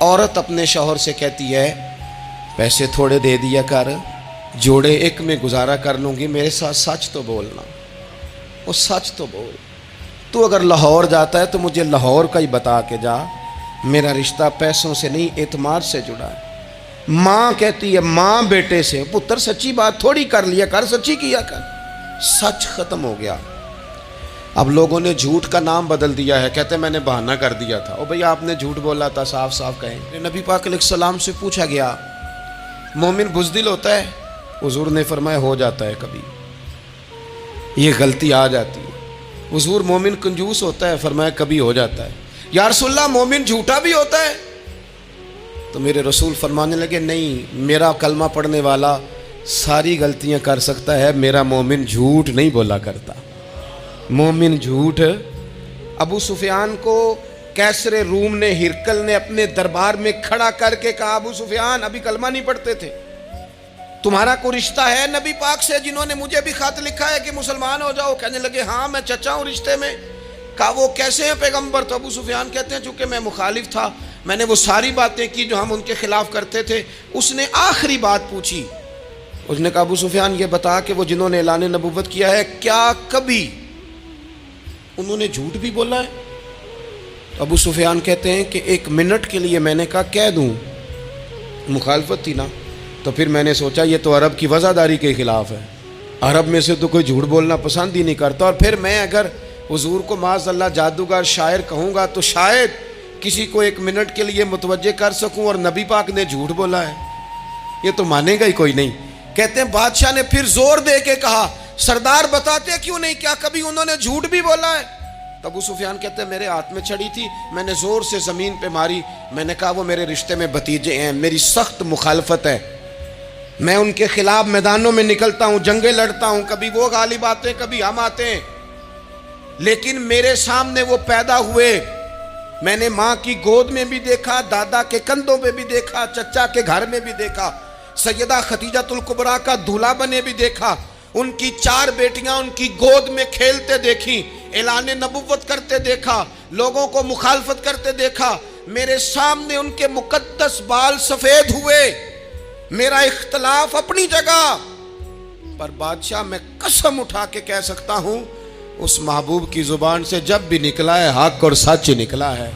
عورت اپنے شوہر سے کہتی ہے پیسے تھوڑے دے دیا کر، جوڑے ایک میں گزارا کر لوں گی، میرے ساتھ سچ تو بولنا، وہ سچ تو بول، تو اگر لاہور جاتا ہے تو مجھے لاہور کا ہی بتا کے جا، میرا رشتہ پیسوں سے نہیں اعتماد سے جڑا ہے۔ ماں کہتی ہے ماں بیٹے سے، پتر سچی بات تھوڑی کر لیا کر، سچی کیا کر۔ سچ ختم ہو گیا۔ اب لوگوں نے جھوٹ کا نام بدل دیا ہے، کہتے ہیں میں نے بہانہ کر دیا تھا۔ او بھئی آپ نے جھوٹ بولا تھا، صاف صاف کہیں۔ نبی پاک علیہ السلام سے پوچھا گیا مومن بزدل ہوتا ہے؟ حضور نے فرمایا ہو جاتا ہے کبھی، یہ غلطی آ جاتی ہے۔ حضور مومن کنجوس ہوتا ہے؟ فرمایا کبھی ہو جاتا ہے۔ یا رسول اللہ مومن جھوٹا بھی ہوتا ہے؟ تو میرے رسول فرمانے لگے نہیں، میرا کلمہ پڑھنے والا ساری غلطیاں کر سکتا ہے، میرا مومن جھوٹ نہیں بولا کرتا۔ مومن جھوٹ۔ ابو سفیان کو کیسر روم نے، ہرکل نے اپنے دربار میں کھڑا کر کے کہا ابو سفیان ابھی کلمہ نہیں پڑھتے تھے، تمہارا کوئی رشتہ ہے نبی پاک سے جنہوں نے مجھے بھی خط لکھا ہے کہ مسلمان ہو جاؤ؟ کہنے لگے ہاں میں چچا ہوں رشتے میں۔ کہا وہ کیسے ہیں پیغمبر؟ تو ابو سفیان کہتے ہیں چونکہ میں مخالف تھا، میں نے وہ ساری باتیں کی جو ہم ان کے خلاف کرتے تھے۔ اس نے آخری بات پوچھی، اس نے کہا ابو سفیان یہ بتا کہ وہ جنہوں نے اعلان نبوت کیا ہے کیا کبھی انہوں نے جھوٹ بھی بولا ہے؟ ابو سفیان کہتے ہیں کہ ایک منٹ کے لیے میں نے کہا کہہ دوں، مخالفت تھی نا، تو پھر میں نے سوچا یہ تو عرب کی وزاداری کے خلاف ہے، عرب میں سے تو کوئی جھوٹ بولنا پسند ہی نہیں کرتا، اور پھر میں اگر حضور کو معاذ اللہ جادوگر شاعر کہوں گا تو شاید کسی کو ایک منٹ کے لیے متوجہ کر سکوں، اور نبی پاک نے جھوٹ بولا ہے، یہ تو مانے گا ہی کوئی نہیں۔ کہتے ہیں بادشاہ نے پھر زور دے کے کہا سردار بتاتے کیوں نہیں، کیا کبھی انہوں نے جھوٹ بھی بولا ہے؟ تو ابو سفیان کہتے ہیں میرے ہاتھ میں چھڑی تھی، میں نے زور سے زمین پہ ماری، میں نے کہا وہ میرے رشتے میں بھتیجے ہیں، میری سخت مخالفت ہے، میں ان کے خلاف میدانوں میں نکلتا ہوں، جنگیں لڑتا ہوں، کبھی وہ غالب آتے ہیں کبھی ہم آتے ہیں، لیکن میرے سامنے وہ پیدا ہوئے، میں نے ماں کی گود میں بھی دیکھا، دادا کے کندھوں پہ بھی دیکھا، چچا کے گھر میں بھی دیکھا، سیدہ خدیجہ الکبریٰ کا دولہا بنے بھی دیکھا، ان کی 4 بیٹیاں ان کی گود میں کھیلتے دیکھی، اعلان نبوت کرتے دیکھا، لوگوں کو مخالفت کرتے دیکھا، میرے سامنے ان کے مقدس بال سفید ہوئے، میرا اختلاف اپنی جگہ، پر بادشاہ میں قسم اٹھا کے کہہ سکتا ہوں اس محبوب کی زبان سے جب بھی نکلا ہے حق اور سچ نکلا ہے۔